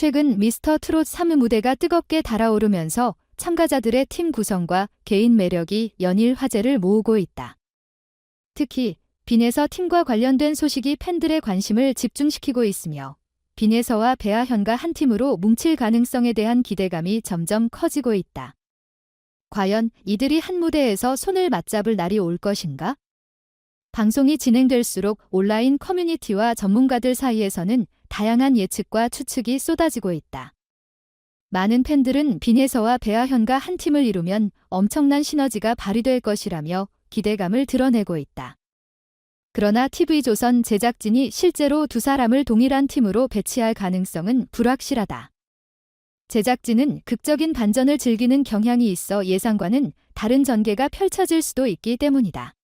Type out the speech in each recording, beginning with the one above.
최근 미스터 트롯 3의 무대가 뜨겁게 달아오르면서 참가자들의 팀 구성과 개인 매력이 연일 화제를 모으고 있다. 특히 빈에서 팀과 관련된 소식이 팬들의 관심을 집중시키고 있으며 빈에서와 배아현과 한 팀으로 뭉칠 가능성에 대한 기대감이 점점 커지고 있다. 과연 이들이 한 무대에서 손을 맞잡을 날이 올 것인가? 방송이 진행될수록 온라인 커뮤니티와 전문가들 사이에서는 다양한 예측과 추측이 쏟아지고 있다. 많은 팬들은 빈에서와 배아현과 한 팀을 이루면 엄청난 시너지가 발휘될 것이라며 기대감을 드러내고 있다. 그러나 TV조선 제작진이 실제로 두 사람을 동일한 팀으로 배치할 가능성은 불확실하다. 제작진은 극적인 반전을 즐기는 경향이 있어 예상과는 다른 전개가 펼쳐질 수도 있기 때문이다.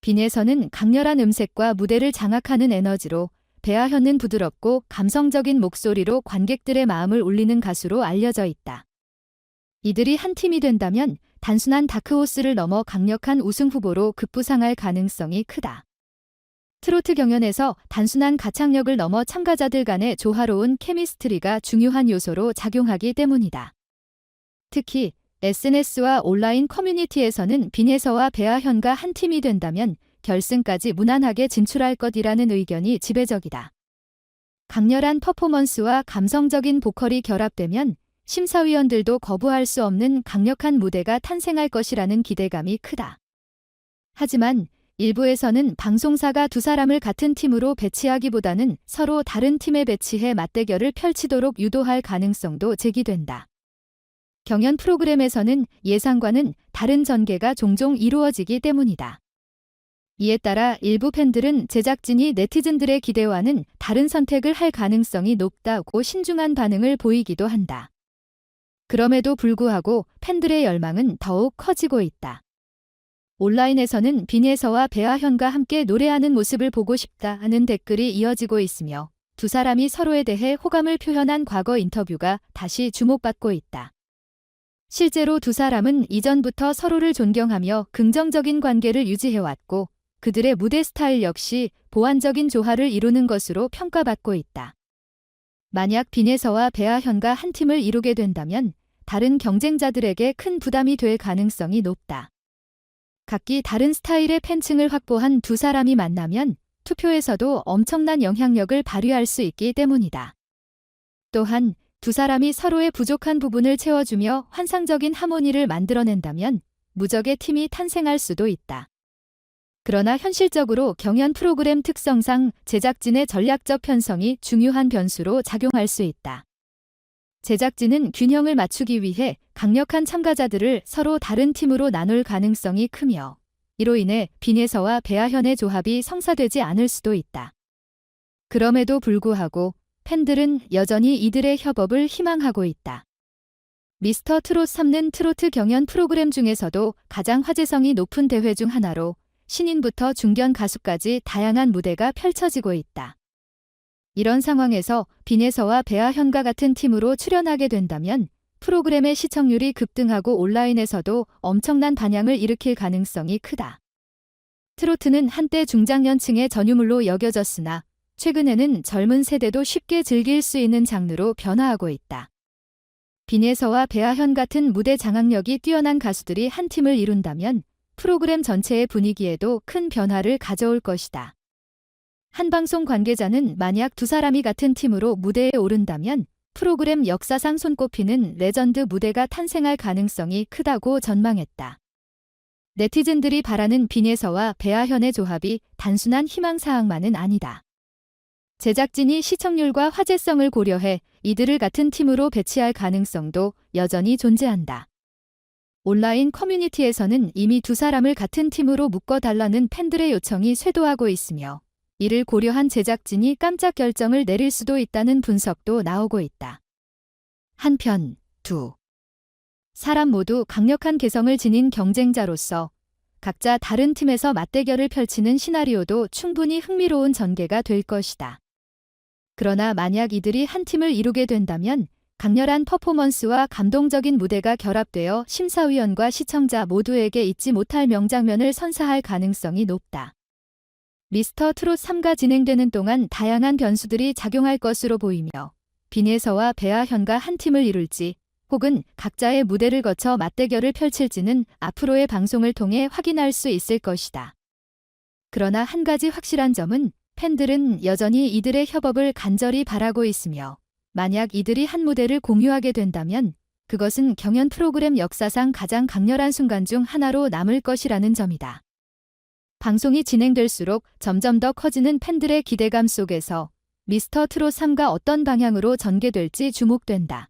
빈에서는 강렬한 음색과 무대를 장악하는 에너지로, 배아현은 부드럽고 감성적인 목소리로 관객들의 마음을 울리는 가수로 알려져 있다. 이들이 한 팀이 된다면 단순한 다크호스를 넘어 강력한 우승 후보로 급부상할 가능성이 크다. 트로트 경연에서 단순한 가창력을 넘어 참가자들 간의 조화로운 케미스트리가 중요한 요소로 작용하기 때문이다. 특히 SNS와 온라인 커뮤니티에서는 빈에서와 배아현과 한 팀이 된다면 결승까지 무난하게 진출할 것이라는 의견이 지배적이다. 강렬한 퍼포먼스와 감성적인 보컬이 결합되면 심사위원들도 거부할 수 없는 강력한 무대가 탄생할 것이라는 기대감이 크다. 하지만 일부에서는 방송사가 두 사람을 같은 팀으로 배치하기보다는 서로 다른 팀에 배치해 맞대결을 펼치도록 유도할 가능성도 제기된다. 경연 프로그램에서는 예상과는 다른 전개가 종종 이루어지기 때문이다. 이에 따라 일부 팬들은 제작진이 네티즌들의 기대와는 다른 선택을 할 가능성이 높다고 신중한 반응을 보이기도 한다. 그럼에도 불구하고 팬들의 열망은 더욱 커지고 있다. 온라인에서는 빈에서와 배아현과 함께 노래하는 모습을 보고 싶다는 댓글이 이어지고 있으며 두 사람이 서로에 대해 호감을 표현한 과거 인터뷰가 다시 주목받고 있다. 실제로 두 사람은 이전부터 서로를 존경하며 긍정적인 관계를 유지해왔고 그들의 무대 스타일 역시 보완적인 조화를 이루는 것으로 평가받고 있다. 만약 빈에서와 배아현과 한 팀을 이루게 된다면 다른 경쟁자들에게 큰 부담이 될 가능성이 높다. 각기 다른 스타일의 팬층을 확보한 두 사람이 만나면 투표에서도 엄청난 영향력을 발휘할 수 있기 때문이다. 또한 두 사람이 서로의 부족한 부분을 채워주며 환상적인 하모니를 만들어낸다면 무적의 팀이 탄생할 수도 있다. 그러나 현실적으로 경연 프로그램 특성상 제작진의 전략적 편성이 중요한 변수로 작용할 수 있다. 제작진은 균형을 맞추기 위해 강력한 참가자들을 서로 다른 팀으로 나눌 가능성이 크며 이로 인해 빈에서와 배아현의 조합이 성사되지 않을 수도 있다. 그럼에도 불구하고 팬들은 여전히 이들의 협업을 희망하고 있다. 미스터 트롯 3는 트로트 경연 프로그램 중에서도 가장 화제성이 높은 대회 중 하나로 신인부터 중견 가수까지 다양한 무대가 펼쳐지고 있다. 이런 상황에서 빈에서와 배아현과 같은 팀으로 출연하게 된다면 프로그램의 시청률이 급등하고 온라인에서도 엄청난 반향을 일으킬 가능성이 크다. 트로트는 한때 중장년층의 전유물로 여겨졌으나 최근에는 젊은 세대도 쉽게 즐길 수 있는 장르로 변화하고 있다. 빈에서와 배아현 같은 무대 장악력이 뛰어난 가수들이 한 팀을 이룬다면 프로그램 전체의 분위기에도 큰 변화를 가져올 것이다. 한 방송 관계자는 만약 두 사람이 같은 팀으로 무대에 오른다면 프로그램 역사상 손꼽히는 레전드 무대가 탄생할 가능성이 크다고 전망했다. 네티즌들이 바라는 빈에서와 배아현의 조합이 단순한 희망사항만은 아니다. 제작진이 시청률과 화제성을 고려해 이들을 같은 팀으로 배치할 가능성도 여전히 존재한다. 온라인 커뮤니티에서는 이미 두 사람을 같은 팀으로 묶어달라는 팬들의 요청이 쇄도하고 있으며 이를 고려한 제작진이 깜짝 결정을 내릴 수도 있다는 분석도 나오고 있다. 한편 두 사람 모두 강력한 개성을 지닌 경쟁자로서 각자 다른 팀에서 맞대결을 펼치는 시나리오도 충분히 흥미로운 전개가 될 것이다. 그러나 만약 이들이 한 팀을 이루게 된다면 강렬한 퍼포먼스와 감동적인 무대가 결합되어 심사위원과 시청자 모두에게 잊지 못할 명장면을 선사할 가능성이 높다. 미스터 트롯 3가 진행되는 동안 다양한 변수들이 작용할 것으로 보이며 빈예서와 배아현과 한 팀을 이룰지 혹은 각자의 무대를 거쳐 맞대결을 펼칠지는 앞으로의 방송을 통해 확인할 수 있을 것이다. 그러나 한 가지 확실한 점은 팬들은 여전히 이들의 협업을 간절히 바라고 있으며 만약 이들이 한 무대를 공유하게 된다면 그것은 경연 프로그램 역사상 가장 강렬한 순간 중 하나로 남을 것이라는 점이다. 방송이 진행될수록 점점 더 커지는 팬들의 기대감 속에서 미스터 트롯 3가 어떤 방향으로 전개될지 주목된다.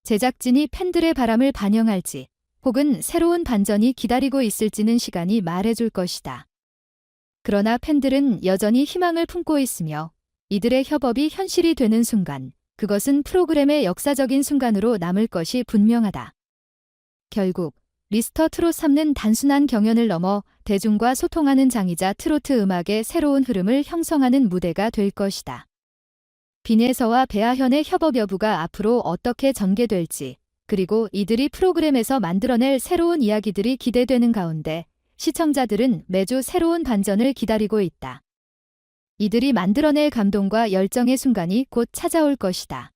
제작진이 팬들의 바람을 반영할지 혹은 새로운 반전이 기다리고 있을지는 시간이 말해줄 것이다. 그러나 팬들은 여전히 희망을 품고 있으며 이들의 협업이 현실이 되는 순간 그것은 프로그램의 역사적인 순간으로 남을 것이 분명하다. 결국 미스터 트롯 3는 단순한 경연을 넘어 대중과 소통하는 장이자 트로트 음악의 새로운 흐름을 형성하는 무대가 될 것이다. 빈예서와 배아현의 협업 여부가 앞으로 어떻게 전개될지, 그리고 이들이 프로그램에서 만들어낼 새로운 이야기들이 기대되는 가운데 시청자들은 매주 새로운 반전을 기다리고 있다. 이들이 만들어낼 감동과 열정의 순간이 곧 찾아올 것이다.